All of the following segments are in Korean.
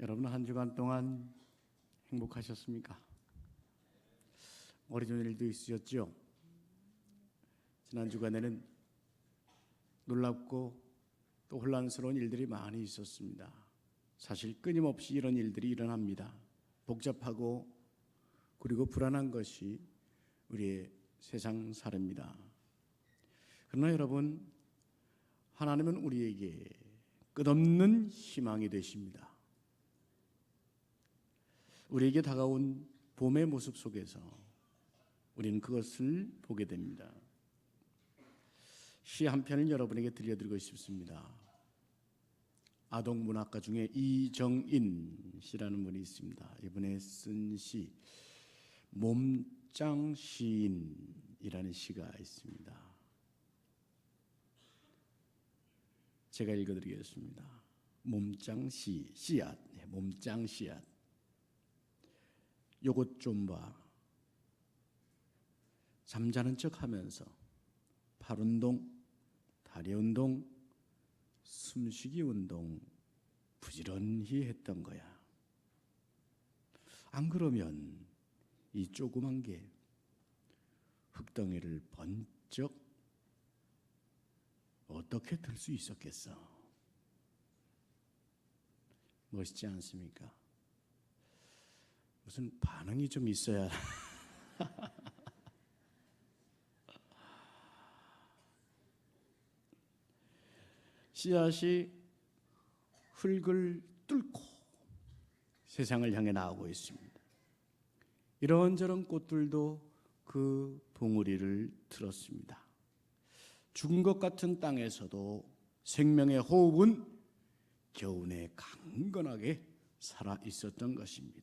여러분 한 주간 동안 행복하셨습니까? 어려운 일도 있으셨죠? 지난 주간에는 놀랍고 또 혼란스러운 일들이 많이 있었습니다. 사실 끊임없이 이런 일들이 일어납니다. 복잡하고 그리고 불안한 것이 우리의 세상 살입니다. 그러나 여러분, 하나님은 우리에게 끝없는 희망이 되십니다. 우리에게 다가온 봄의 모습 속에서 우리는 그것을 보게 됩니다. 시 한 편을 여러분에게 들려드리고 싶습니다. 아동문학가 중에 이정인 씨라는 분이 있습니다. 이분의 쓴 시 몸짱 시인이라는 시가 있습니다. 제가 읽어드리겠습니다. 몸짱 씨앗, 몸짱 씨앗. 요것 좀 봐. 잠자는 척하면서 팔 운동, 다리 운동, 숨쉬기 운동 부지런히 했던 거야. 안 그러면 이 조그만 게 흙덩이를 번쩍 어떻게 들 수 있었겠어? 멋있지 않습니까? 무슨 반응이 좀 있어야. 씨앗이 흙을 뚫고 세상을 향해 나오고 있습니다. 이런저런 꽃들도 그 봉우리를 틀었습니다. 죽은 것 같은 땅에서도 생명의 호흡은 겨우내 강건하게 살아 있었던 것입니다.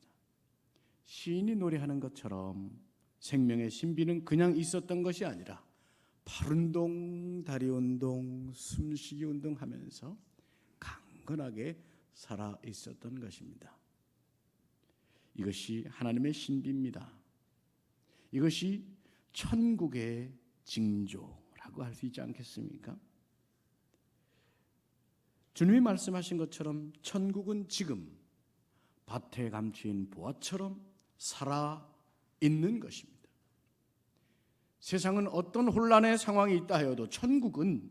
시인이 노래하는 것처럼 생명의 신비는 그냥 있었던 것이 아니라 팔 운동, 다리 운동, 숨쉬기 운동하면서 강건하게 살아 있었던 것입니다. 이것이 하나님의 신비입니다. 이것이 천국의 징조라고 할 수 있지 않겠습니까? 주님이 말씀하신 것처럼 천국은 지금 밭에 감추인 보화처럼 살아있는 것입니다. 세상은 어떤 혼란의 상황이 있다 하여도 천국은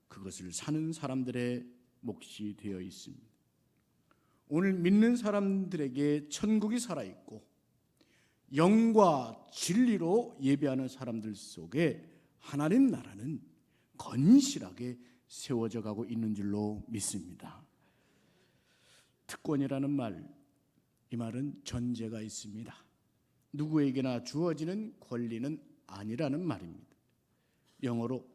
그것을 사는 사람들의 몫이 되어 있습니다. 오늘 믿는 사람들에게 천국이 살아있고 영과 진리로 예배하는 사람들 속에 하나님 나라는 건실하게 세워져 가고 있는 줄로 믿습니다. 특권이라는 말, 이 말은 전제가 있습니다. 누구에게나 주어지는 권리는 아니라는 말입니다. 영어로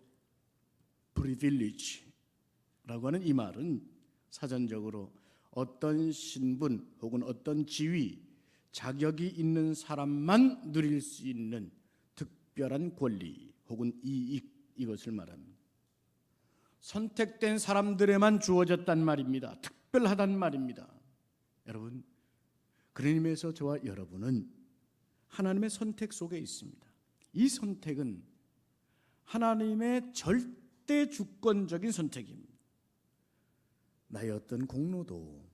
privilege라고 하는 이 말은 사전적으로 어떤 신분 혹은 어떤 지위, 자격이 있는 사람만 누릴 수 있는 특별한 권리 혹은 이익, 이것을 말합니다. 선택된 사람들에만 주어졌단 말입니다. 특별하단 말입니다. 여러분, 그런 의미에서 저와 여러분은 하나님의 선택 속에 있습니다. 이 선택은 하나님의 절대 주권적인 선택입니다. 나의 어떤 공로도,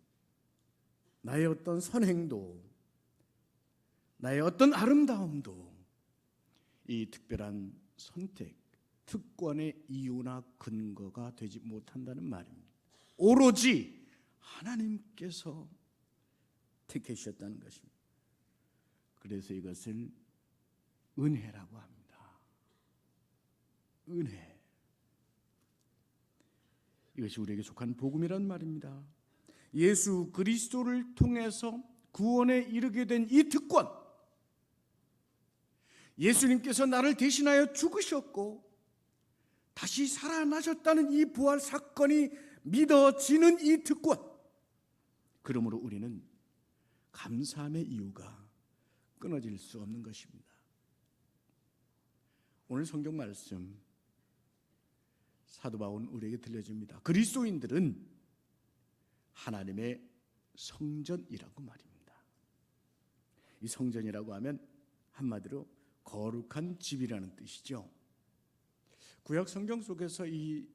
나의 어떤 선행도, 나의 어떤 아름다움도 이 특별한 선택, 특권의 이유나 근거가 되지 못한다는 말입니다. 오로지 하나님께서 택하셨다는 것입니다. 그래서 이것을 은혜라고 합니다. 은혜. 이것이 우리에게 속한 복음이란 말입니다. 예수 그리스도를 통해서 구원에 이르게 된 이 특권, 예수님께서 나를 대신하여 죽으셨고 다시 살아나셨다는 이 부활 사건이 믿어지는 이 특권, 그러므로 우리는 감사함의 이유가 끊어질 수 없는 것입니다. 오늘 성경 말씀 사도 바울은 우리에게 들려줍니다. 그리스도인들은 하나님의 성전이라고 말입니다. 이 성전이라고 하면 한마디로 거룩한 집이라는 뜻이죠. 구약 성경 속에서 이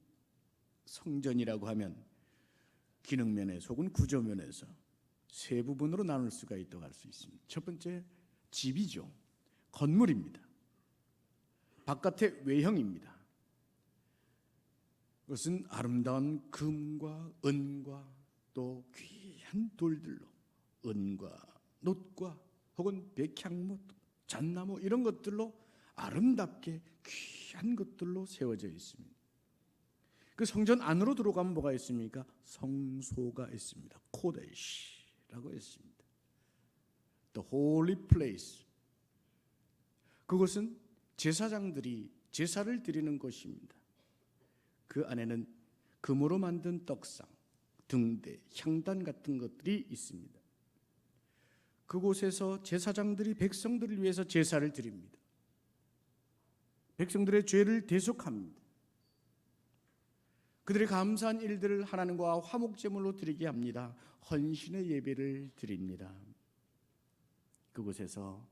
성전이라고 하면 기능면에서 혹은 구조면에서 세 부분으로 나눌 수가 있다고 할 수 있습니다. 첫 번째, 집이죠. 건물입니다. 바깥의 외형입니다. 그것은 아름다운 금과 은과 또 귀한 돌들로, 은과 놋과 혹은 백향목, 잣나무 이런 것들로 아름답게 귀한 것들로 세워져 있습니다. 그 성전 안으로 들어가면 뭐가 있습니까? 성소가 있습니다. 코데시라고 했습니다. The holy place. 그것은 제사장들이 제사를 드리는 곳입니다. 그 안에는 금으로 만든 떡상, 등대, 향단 같은 것들이 있습니다. 그곳에서 제사장들이 백성들을 위해서 제사를 드립니다. 백성들의 죄를 대속합니다. 그들의 감사한 일들을 하나님과 화목제물로 드리게 합니다. 헌신의 예배를 드립니다. 그곳에서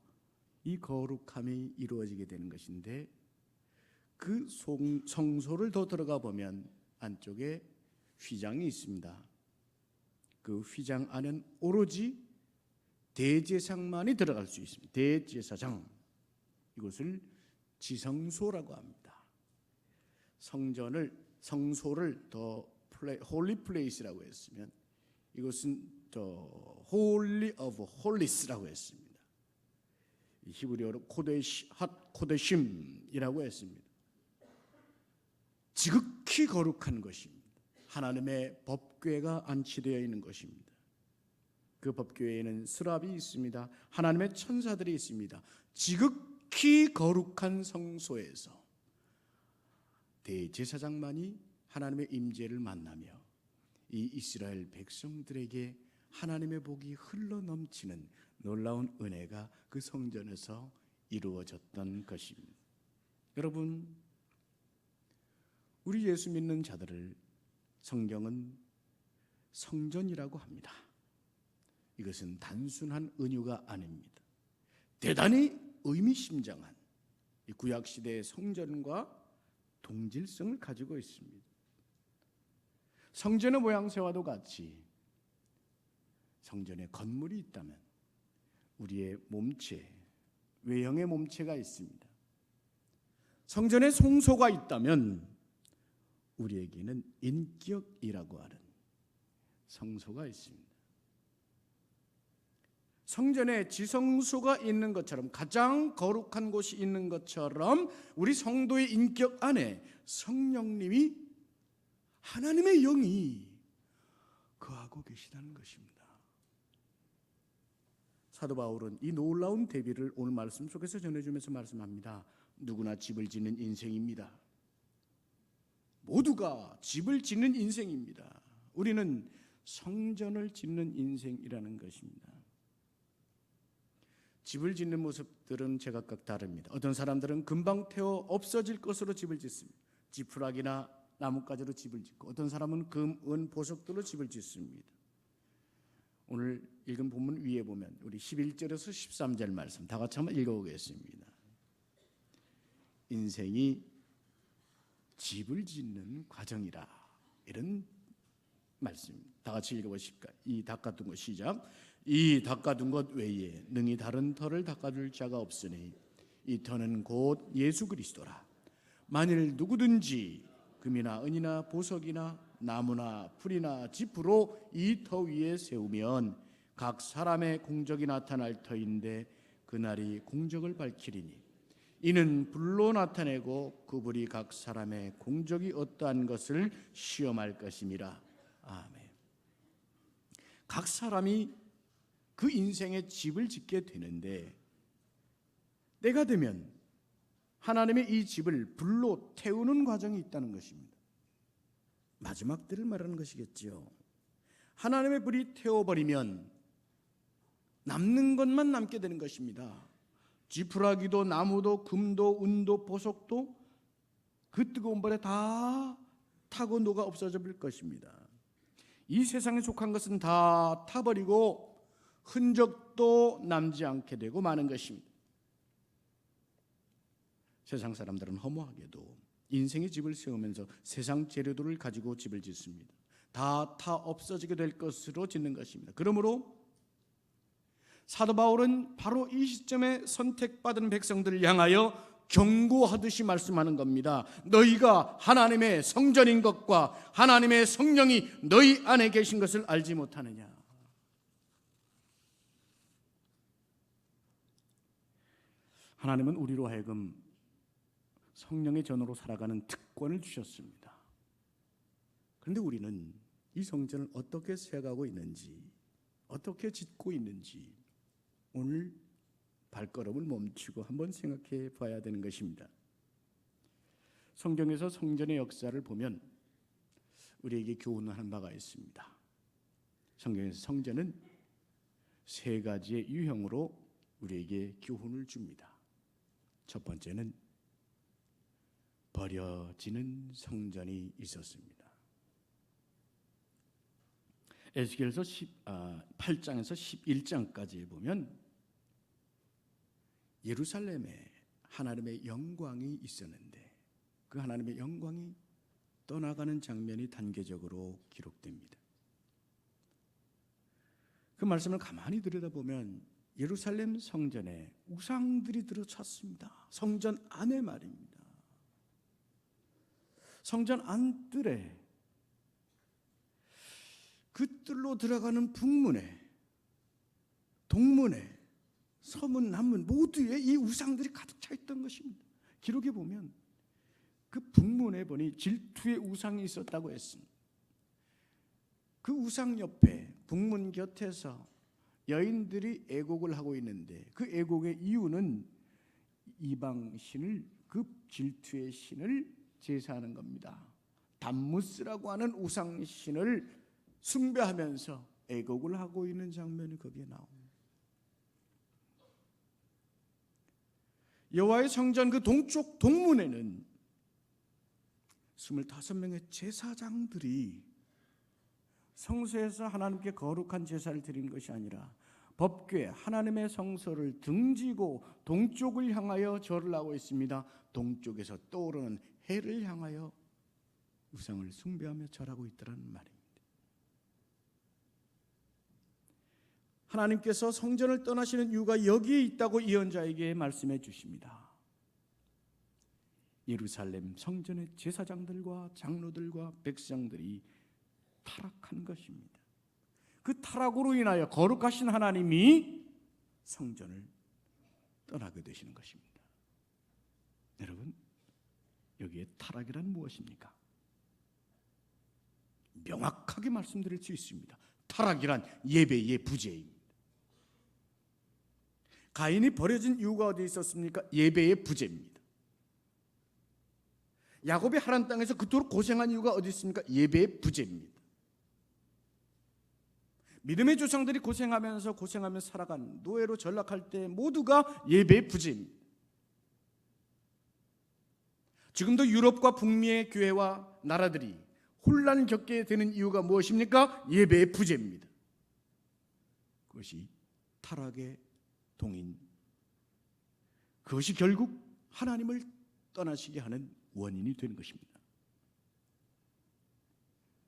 이 거룩함이 이루어지게 되는 것인데, 그 성소를 더 들어가 보면 안쪽에 휘장이 있습니다. 그 휘장 안엔 오로지 대제사장만이 들어갈 수 있습니다. 대제사장, 이것을 지성소라고 합니다. 성소를 더 홀리 플레이스라고 했으면 이것은 더 홀리 오브 홀리스라고 했습니다. 히브리어로 코데심이라고 했습니다. 지극히 거룩한 것입니다. 하나님의 법궤가 안치되어 있는 것입니다. 그 법궤에는 스랍이 있습니다. 하나님의 천사들이 있습니다. 지극히 거룩한 성소에서 대제사장만이 하나님의 임재를 만나며 이 이스라엘 백성들에게 하나님의 복이 흘러넘치는 놀라운 은혜가 그 성전에서 이루어졌던 것입니다. 여러분, 우리 예수 믿는 자들을 성경은 성전이라고 합니다. 이것은 단순한 은유가 아닙니다. 대단히 의미심장한 구약시대의 성전과 동질성을 가지고 있습니다. 성전의 모양새와도 같이 성전에 건물이 있다면 우리의 몸체, 외형의 몸체가 있습니다. 성전에 성소가 있다면 우리에게는 인격이라고 하는 성소가 있습니다. 성전에 지성소가 있는 것처럼, 가장 거룩한 곳이 있는 것처럼 우리 성도의 인격 안에 성령님이, 하나님의 영이 거하고 계시다는 것입니다. 사도 바울은 이 놀라운 대비를 오늘 말씀 속에서 전해주면서 말씀합니다. 누구나 집을 짓는 인생입니다. 모두가 집을 짓는 인생입니다. 우리는 성전을 짓는 인생이라는 것입니다. 집을 짓는 모습들은 제각각 다릅니다. 어떤 사람들은 금방 태워 없어질 것으로 집을 짓습니다. 지푸라기나 나뭇가지로 집을 짓고, 어떤 사람은 금, 은, 보석들로 집을 짓습니다. 오늘 읽은 본문 위에 보면 우리 11절에서 13절 말씀 다 같이 한번 읽어보겠습니다. 인생이 집을 짓는 과정이라, 이런 말씀 다 같이 읽어보실까요? 이 닦아둔 것, 시작. 이 닦아둔 것 외에 능히 다른 터를 닦아줄 자가 없으니 이 터는 곧 예수 그리스도라. 만일 누구든지 금이나 은이나 보석이나 나무나 풀이나 지푸로 이 터 위에 세우면 각 사람의 공적이 나타날 터인데 그날이 공적을 밝히리니 이는 불로 나타내고 그 불이 각 사람의 공적이 어떠한 것을 시험할 것임이라. 아멘. 각 사람이 그 인생의 집을 짓게 되는데, 때가 되면 하나님의 이 집을 불로 태우는 과정이 있다는 것입니다. 마지막 때를 말하는 것이겠지요. 하나님의 불이 태워버리면 남는 것만 남게 되는 것입니다. 지푸라기도 나무도 금도 은도 보석도 그 뜨거운 불에 다 타고 녹아 없어져 버릴 것입니다. 이 세상에 속한 것은 다 타버리고 흔적도 남지 않게 되고 마는 것입니다. 세상 사람들은 허무하게도 인생의 집을 세우면서 세상 재료들을 가지고 집을 짓습니다. 다 없어지게 될 것으로 짓는 것입니다. 그러므로 사도 바울은 바로 이 시점에 선택받은 백성들을 향하여 경고하듯이 말씀하는 겁니다. 너희가 하나님의 성전인 것과 하나님의 성령이 너희 안에 계신 것을 알지 못하느냐. 하나님은 우리로 하여금 성령의 전으로 살아가는 특권을 주셨습니다. 그런데 우리는 이 성전을 어떻게 세워가고 있는지, 어떻게 짓고 있는지 오늘 발걸음을 멈추고 한번 생각해 봐야 되는 것입니다. 성경에서 성전의 역사를 보면 우리에게 교훈하는 바가 있습니다. 성경에서 성전은 세 가지의 유형으로 우리에게 교훈을 줍니다. 첫 번째는 버려지는 성전이 있었습니다. 에스겔서 8장에서 11장까지 보면 예루살렘에 하나님의 영광이 있었는데 그 하나님의 영광이 떠나가는 장면이 단계적으로 기록됩니다. 그 말씀을 가만히 들여다보면 예루살렘 성전에 우상들이 들어찼습니다. 성전 안에 말입니다. 성전 안뜰에 그 뜰로 들어가는 북문에 동문에 서문 남문 모두에 이 우상들이 가득 차 있던 것입니다. 기록에 보면 그 북문에 보니 질투의 우상이 있었다고 했습니다. 그 우상 옆에 북문 곁에서 여인들이 애곡을 하고 있는데 그 애곡의 이유는 이방 신을 그 질투의 신을 제사하는 겁니다. 담무스라고 하는 우상 신을 숭배하면서 애곡을 하고 있는 장면이 거기에 나옵니다. 여호와의 성전 그 동쪽 동문에는 25명의 제사장들이 성소에서 하나님께 거룩한 제사를 드리는 것이 아니라 법궤 하나님의 성소를 등지고 동쪽을 향하여 절을 하고 있습니다. 동쪽에서 떠오르는 해를 향하여 우상을 숭배하며 절하고 있더라는 말입니다. 하나님께서 성전을 떠나시는 이유가 여기에 있다고 예언자에게 말씀해 주십니다. 예루살렘 성전의 제사장들과 장로들과 백성들이 타락한 것입니다. 그 타락으로 인하여 거룩하신 하나님이 성전을 떠나게 되시는 것입니다. 여러분, 여기에 타락이란 무엇입니까? 명확하게 말씀드릴 수 있습니다. 타락이란 예배의 부재입니다. 가인이 버려진 이유가 어디 있었습니까? 예배의 부재입니다. 야곱이 하란 땅에서 그토록 고생한 이유가 어디 있습니까? 예배의 부재입니다. 믿음의 조상들이 고생하면서 살아간 노예로 전락할 때 모두가 예배의 부재입니다. 지금도 유럽과 북미의 교회와 나라들이 혼란을 겪게 되는 이유가 무엇입니까? 예배의 부재입니다. 그것이 타락의 동인, 그것이 결국 하나님을 떠나시게 하는 원인이 되는 것입니다.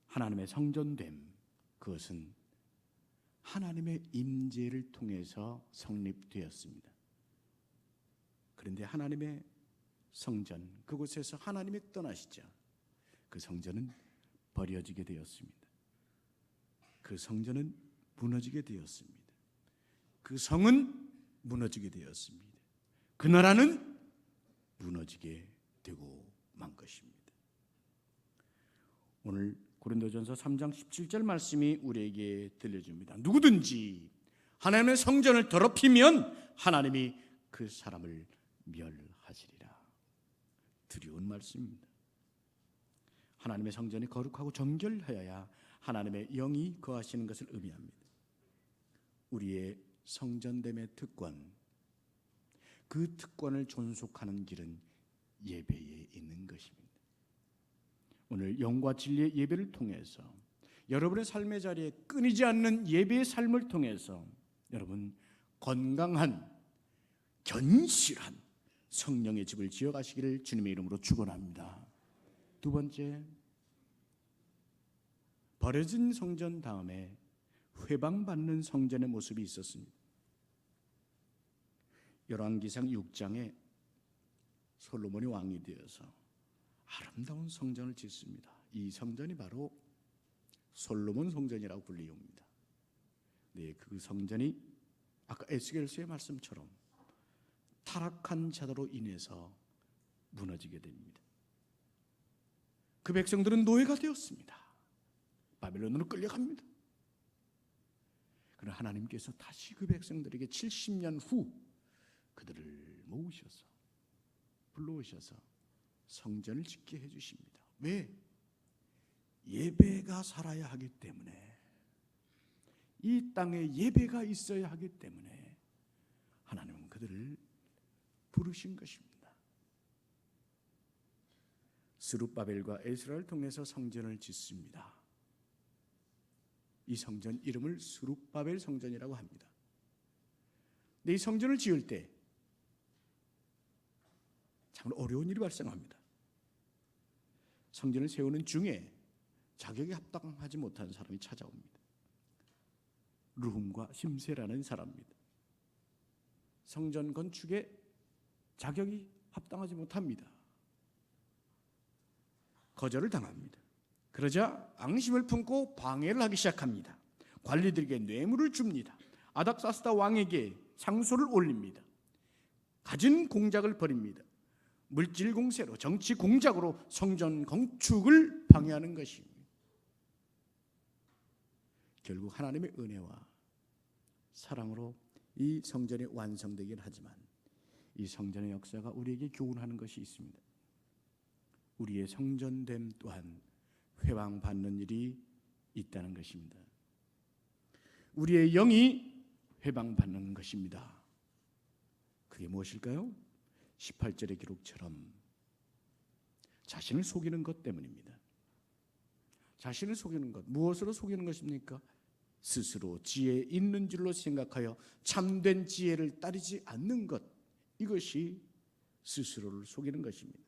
하나님의 성전됨, 그것은 하나님의 임재를 통해서 성립되었습니다. 그런데 하나님의 성전, 그곳에서 하나님이 떠나시자 그 성전은 버려지게 되었습니다. 그 성전은 무너지게 되었습니다. 그 성은 무너지게 되었습니다. 그 나라는 무너지게 되고 만 것입니다. 오늘 고린도전서 3장 17절 말씀이 우리에게 들려줍니다. 누구든지 하나님의 성전을 더럽히면 하나님이 그 사람을 멸하시리라. 두려운 말씀입니다. 하나님의 성전이 거룩하고 정결하여야 하나님의 영이 거하시는 것을 의미합니다. 우리의 성전됨의 특권, 그 특권을 존속하는 길은 예배에 있는 것입니다. 오늘 영과 진리의 예배를 통해서 여러분의 삶의 자리에 끊이지 않는 예배의 삶을 통해서 여러분 건강한 견실한 성령의 집을 지어가시기를 주님의 이름으로 축원합니다. 두 번째, 버려진 성전 다음에 회방받는 성전의 모습이 있었습니다. 열왕기상 6장에 솔로몬이 왕이 되어서 아름다운 성전을 짓습니다. 이 성전이 바로 솔로몬 성전이라고 불리웁니다. 네, 그 성전이 아까 에스겔서의 말씀처럼 타락한 자들로 인해서 무너지게 됩니다. 그 백성들은 노예가 되었습니다. 바벨론으로 끌려갑니다. 그러나 하나님께서 다시 그 백성들에게 70년 후 그들을 모으셔서 불러오셔서 성전을 짓게 해주십니다. 왜? 예배가 살아야 하기 때문에, 이 땅에 예배가 있어야 하기 때문에 하나님은 그들을 부르신 것입니다. 스룹바벨과 에스라를 통해서 성전을 짓습니다. 이 성전 이름을 스룹바벨 성전이라고 합니다. 근데 이 성전을 지을 때 정말 어려운 일이 발생합니다. 성전을 세우는 중에 자격에 합당하지 못한 사람이 찾아옵니다. 르훔과 심세라는 사람입니다. 성전 건축에 자격이 합당하지 못합니다. 거절을 당합니다. 그러자 앙심을 품고 방해를 하기 시작합니다. 관리들에게 뇌물을 줍니다. 아닥사스다 왕에게 상소를 올립니다. 가진 공작을 벌입니다. 물질 공세로, 정치 공작으로 성전 건축을 방해하는 것입니다. 결국 하나님의 은혜와 사랑으로 이 성전이 완성되긴 하지만 이 성전의 역사가 우리에게 교훈하는 것이 있습니다. 우리의 성전됨 또한 회방받는 일이 있다는 것입니다. 우리의 영이 회방받는 것입니다. 그게 무엇일까요? 18절의 기록처럼 자신을 속이는 것 때문입니다. 자신을 속이는 것, 무엇으로 속이는 것입니까? 스스로 지혜 있는 줄로 생각하여 참된 지혜를 따르지 않는 것, 이것이 스스로를 속이는 것입니다.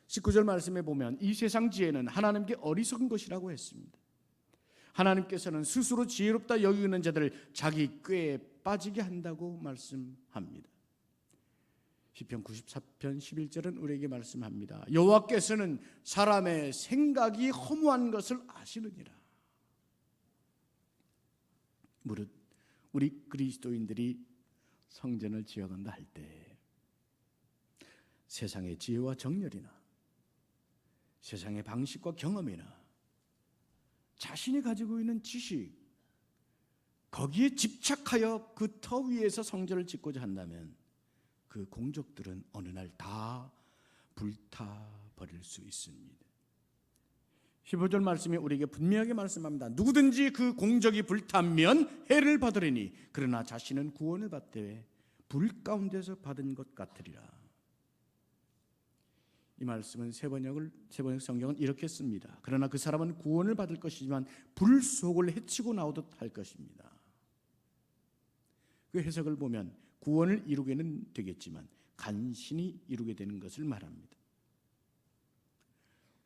19절 말씀에 보면 이 세상 지혜는 하나님께 어리석은 것이라고 했습니다. 하나님께서는 스스로 지혜롭다 여기는 자들을 자기 꾀에 빠지게 한다고 말씀합니다. 시편 94편 11절은 우리에게 말씀합니다. 여호와께서는 사람의 생각이 허무한 것을 아시느니라. 무릇 우리 그리스도인들이 성전을 지어간다 할 때 세상의 지혜와 정열이나 세상의 방식과 경험이나 자신이 가지고 있는 지식, 거기에 집착하여 그 터 위에서 성전을 짓고자 한다면 그 공적들은 어느 날 다 불타버릴 수 있습니다. 15절 말씀이 우리에게 분명하게 말씀합니다. 누구든지 그 공적이 불타면 해를 받으리니 그러나 자신은 구원을 받되 불 가운데서 받은 것 같으리라. 이 말씀은 세번역 성경은 이렇게 씁니다. 그러나 그 사람은 구원을 받을 것이지만 불 속을 헤치고 나오듯 할 것입니다. 그 해석을 보면 구원을 이루게는 되겠지만 간신히 이루게 되는 것을 말합니다.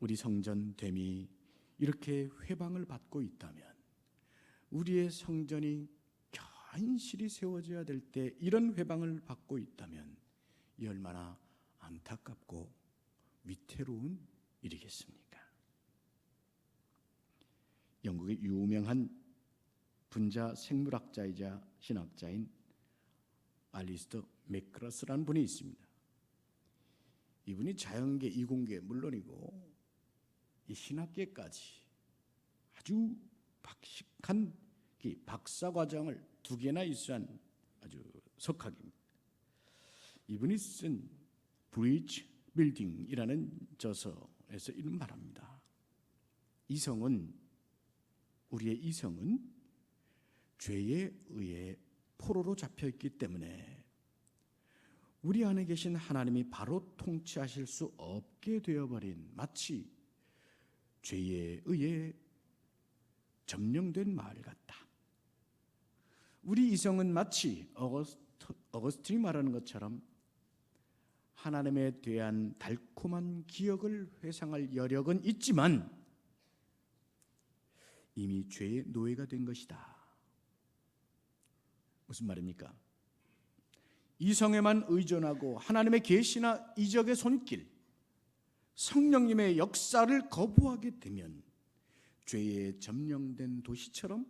우리 성전됨이 이렇게 회방을 받고 있다면, 우리의 성전이 견실히 세워져야 될 때 이런 회방을 받고 있다면 이 얼마나 안타깝고 위태로운 일이겠습니까? 영국의 유명한 분자 생물학자이자 신학자인 알리스터 맥크러스라는 분이 있습니다. 이분이 자연계, 이공계 물론이고 이 신학계까지 아주 박식한 박사 과정을 2개나 이수한 아주 석학입니다. 이분이 쓴 브리지 빌딩이라는 저서에서 이런 말합니다. 우리의 이성은 죄에 의해 포로로 잡혀있기 때문에 우리 안에 계신 하나님이 바로 통치하실 수 없게 되어버린, 마치 죄에 의해 점령된 마을 같다. 우리 이성은 마치 어거스틴이 말하는 것처럼 하나님에 대한 달콤한 기억을 회상할 여력은 있지만 이미 죄의 노예가 된 것이다. 무슨 말입니까? 이성에만 의존하고 하나님의 계시나 이적의 손길, 성령님의 역사를 거부하게 되면 죄에 점령된 도시처럼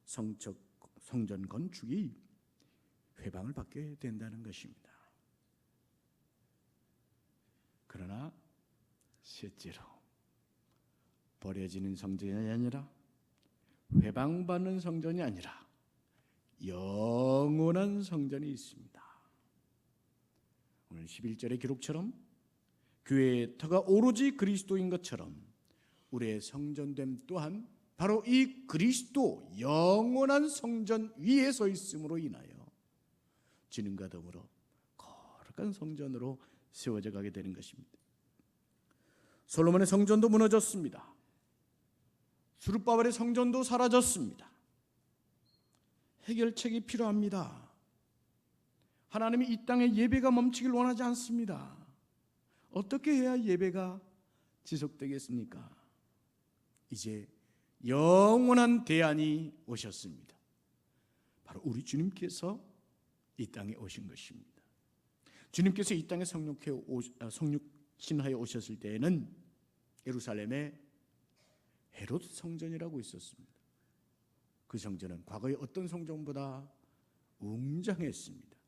성전 건축이 회방을 받게 된다는 것입니다. 그러나 셋째로, 버려지는 성전이 아니라 회방받는 성전이 아니라 영원한 성전이 있습니다. 오늘 11절의 기록처럼 교회의 터가 오로지 그리스도인 것처럼 우리의 성전됨 또한 바로 이 그리스도 영원한 성전 위에 서 있음으로 인하여 주님과 더불어 거룩한 성전으로 세워져 가게 되는 것입니다. 솔로몬의 성전도 무너졌습니다. 스룹바벨의 성전도 사라졌습니다. 해결책이 필요합니다. 하나님이 이 땅에 예배가 멈추길 원하지 않습니다. 어떻게 해야 예배가 지속되겠습니까? 이제 영원한 대안이 오셨습니다. 바로 우리 주님께서 이 땅에 오신 것입니다. 주님께서 이 땅에 성육신하여 오셨을 때에는 예루살렘에 헤롯 성전이라고 있었습니다. 그 성전은 과거의 어떤 성전보다 웅장했습니다.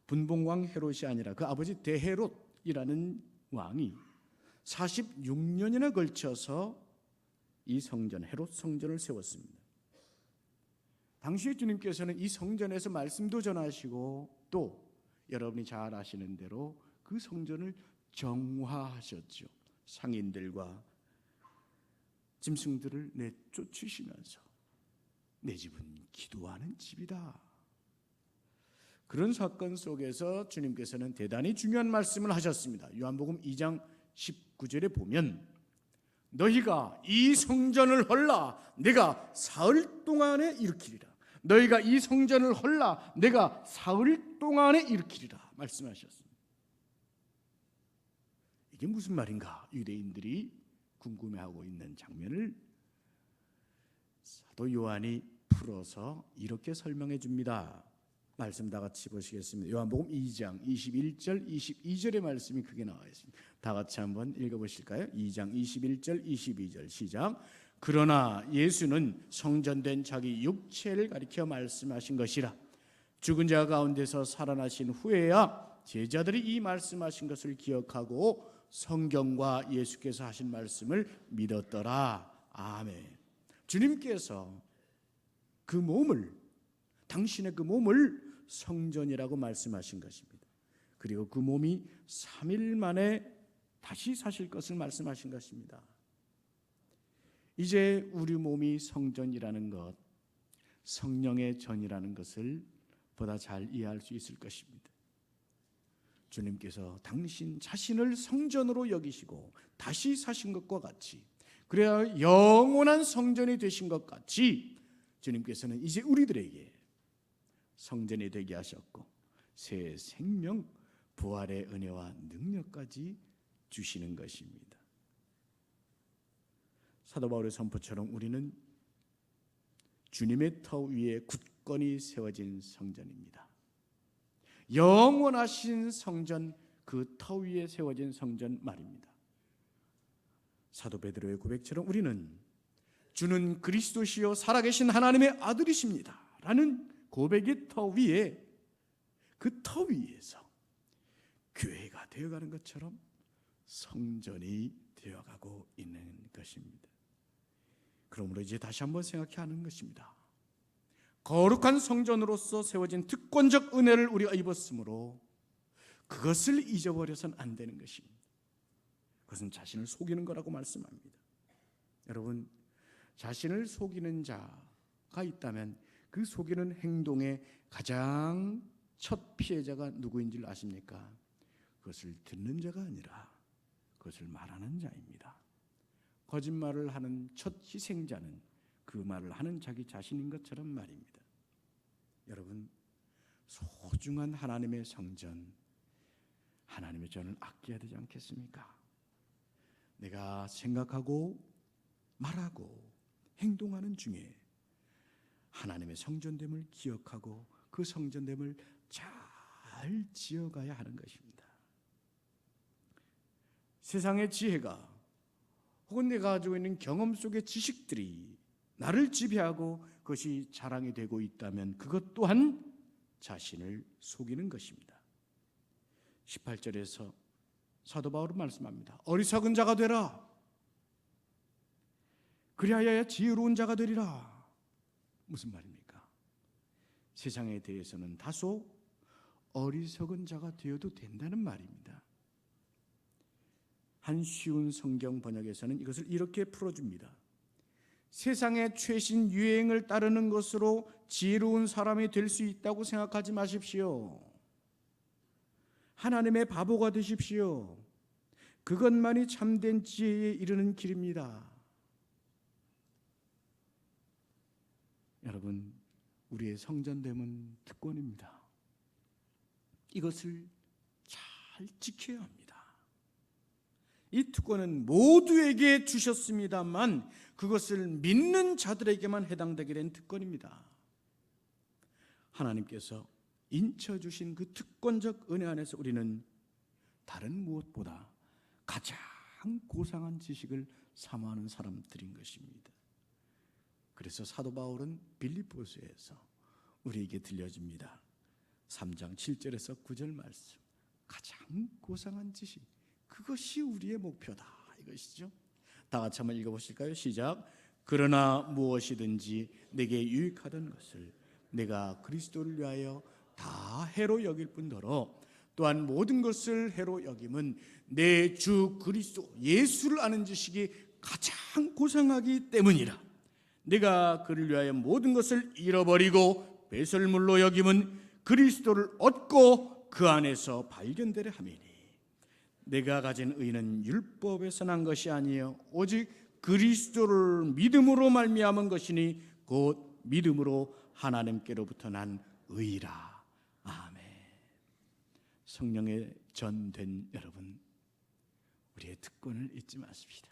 분봉왕 헤롯이 아니라 그 아버지 대헤롯이라는 왕이 46년이나 걸쳐서 이 성전, 헤롯 성전을 세웠습니다. 당시 주님께서는 이 성전에서 말씀도 전하시고 또 여러분이 잘 아시는 대로 그 성전을 정화하셨죠. 상인들과 짐승들을 내쫓으시면서 내 집은 기도하는 집이다. 그런 사건 속에서 주님께서는 대단히 중요한 말씀을 하셨습니다. 요한복음 2장 19절에 보면 너희가 이 성전을 헐라 내가 사흘 동안에 일으키리라. 너희가 이 성전을 헐라 내가 사흘 동안에 일으키리라 말씀하셨습니다. 이게 무슨 말인가? 유대인들이 궁금해하고 있는 장면을 사도 요한이 풀어서 이렇게 설명해 줍니다. 말씀 다 같이 보시겠습니다. 요한복음 2장 21절 22절의 말씀이 크게 나와 있습니다. 다 같이 한번 읽어보실까요? 2장 21절 22절 시작. 그러나 예수는 성전된 자기 육체를 가리켜 말씀하신 것이라. 죽은 자 가운데서 살아나신 후에야 제자들이 이 말씀하신 것을 기억하고 성경과 예수께서 하신 말씀을 믿었더라. 아멘. 주님께서 그 몸을, 당신의 그 몸을 성전이라고 말씀하신 것입니다. 그리고 그 몸이 3일 만에 다시 사실 것을 말씀하신 것입니다. 이제 우리 몸이 성전이라는 것, 성령의 전이라는 것을 보다 잘 이해할 수 있을 것입니다. 주님께서 당신 자신을 성전으로 여기시고 다시 사신 것과 같이, 그래야 영원한 성전이 되신 것 같이 주님께서는 이제 우리들에게 성전이 되게 하셨고 새 생명, 부활의 은혜와 능력까지 주시는 것입니다. 사도 바울의 선포처럼 우리는 주님의 터 위에 굳건히 세워진 성전입니다. 영원하신 성전, 그 터 위에 세워진 성전 말입니다. 사도 베드로의 고백처럼 우리는 주는 그리스도시요 살아계신 하나님의 아들이십니다 라는 고백의 터 위에, 그 터 위에서 교회가 되어가는 것처럼 성전이 되어가고 있는 것입니다. 그러므로 이제 다시 한번 생각해야 하는 것입니다. 거룩한 성전으로서 세워진 특권적 은혜를 우리가 입었으므로 그것을 잊어버려서는 안 되는 것입니다. 그것은 자신을 속이는 거라고 말씀합니다. 여러분, 자신을 속이는 자가 있다면 그 속이는 행동의 가장 첫 피해자가 누구인 줄 아십니까? 그것을 듣는 자가 아니라 그것을 말하는 자입니다. 거짓말을 하는 첫 희생자는 그 말을 하는 자기 자신인 것처럼 말입니다. 여러분, 소중한 하나님의 성전, 하나님의 전을 아껴야 되지 않겠습니까? 내가 생각하고 말하고 행동하는 중에 하나님의 성전됨을 기억하고 그 성전됨을 잘 지어가야 하는 것입니다. 세상의 지혜가 혹은 내가 가지고 있는 경험 속의 지식들이 나를 지배하고 그것이 자랑이 되고 있다면 그것 또한 자신을 속이는 것입니다. 18절에서 사도 바울은 말씀합니다. 어리석은 자가 되라. 그리하여 지혜로운 자가 되리라. 무슨 말입니까? 세상에 대해서는 다소 어리석은 자가 되어도 된다는 말입니다. 한 쉬운 성경 번역에서는 이것을 이렇게 풀어줍니다. 세상의 최신 유행을 따르는 것으로 지혜로운 사람이 될 수 있다고 생각하지 마십시오. 하나님의 바보가 되십시오. 그것만이 참된 지혜에 이르는 길입니다. 여러분, 우리의 성전됨은 특권입니다. 이것을 잘 지켜야 합니다. 이 특권은 모두에게 주셨습니다만 그것을 믿는 자들에게만 해당되게 된 특권입니다. 하나님께서 인쳐주신 그 특권적 은혜 안에서 우리는 다른 무엇보다 가장 고상한 지식을 사모하는 사람들인 것입니다. 그래서 사도 바울은 빌립보서에서 우리에게 들려줍니다. 3장 7절에서 9절 말씀, 가장 고상한 지식, 그것이 우리의 목표다, 이것이죠. 다 같이 한번 읽어보실까요? 시작. 그러나 무엇이든지 내게 유익하던 것을 내가 그리스도를 위하여 다 해로 여길 뿐더러 또한 모든 것을 해로 여김은 내 주 그리스도 예수를 아는 지식이 가장 고상하기 때문이라. 내가 그를 위하여 모든 것을 잃어버리고 배설물로 여김은 그리스도를 얻고 그 안에서 발견되려 함이니 내가 가진 의는 율법에서 난 것이 아니요 오직 그리스도를 믿음으로 말미암은 것이니 곧 믿음으로 하나님께로부터 난 의라. 아멘. 성령의 전된 여러분, 우리의 특권을 잊지 마십시다.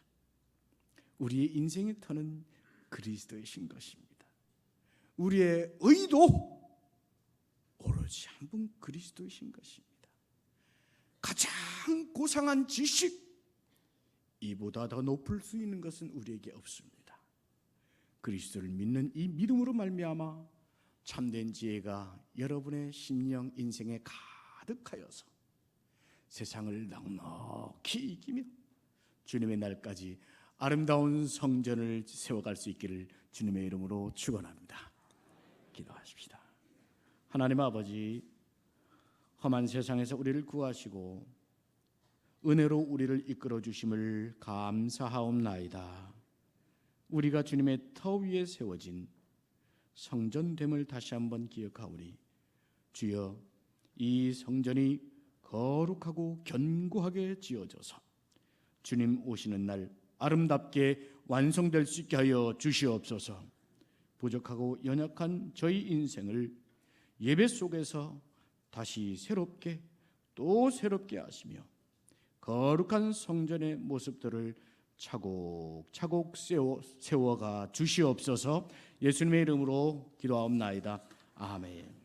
우리의 인생의 터는 그리스도이신 것입니다. 우리의 의도 오로지 한 분 그리스도이신 것입니다. 가장 고상한 지식, 이보다 더 높을 수 있는 것은 우리에게 없습니다. 그리스도를 믿는 이 믿음으로 말미암아 참된 지혜가 여러분의 심령 인생에 가득하여서 세상을 넉넉히 이기며 주님의 날까지 아름다운 성전을 세워갈 수 있기를 주님의 이름으로 축원합니다. 기도하십시다. 하나님 아버지, 험한 세상에서 우리를 구하시고 은혜로 우리를 이끌어 주심을 감사하옵나이다. 우리가 주님의 터 위에 세워진 성전됨을 다시 한번 기억하오니 주여, 이 성전이 거룩하고 견고하게 지어져서 주님 오시는 날 아름답게 완성될 수 있게 하여 주시옵소서. 부족하고 연약한 저희 인생을 예배 속에서 다시 새롭게 또 새롭게 하시며 거룩한 성전의 모습들을 차곡차곡 세워가 주시옵소서. 예수님의 이름으로 기도하옵나이다. 아멘.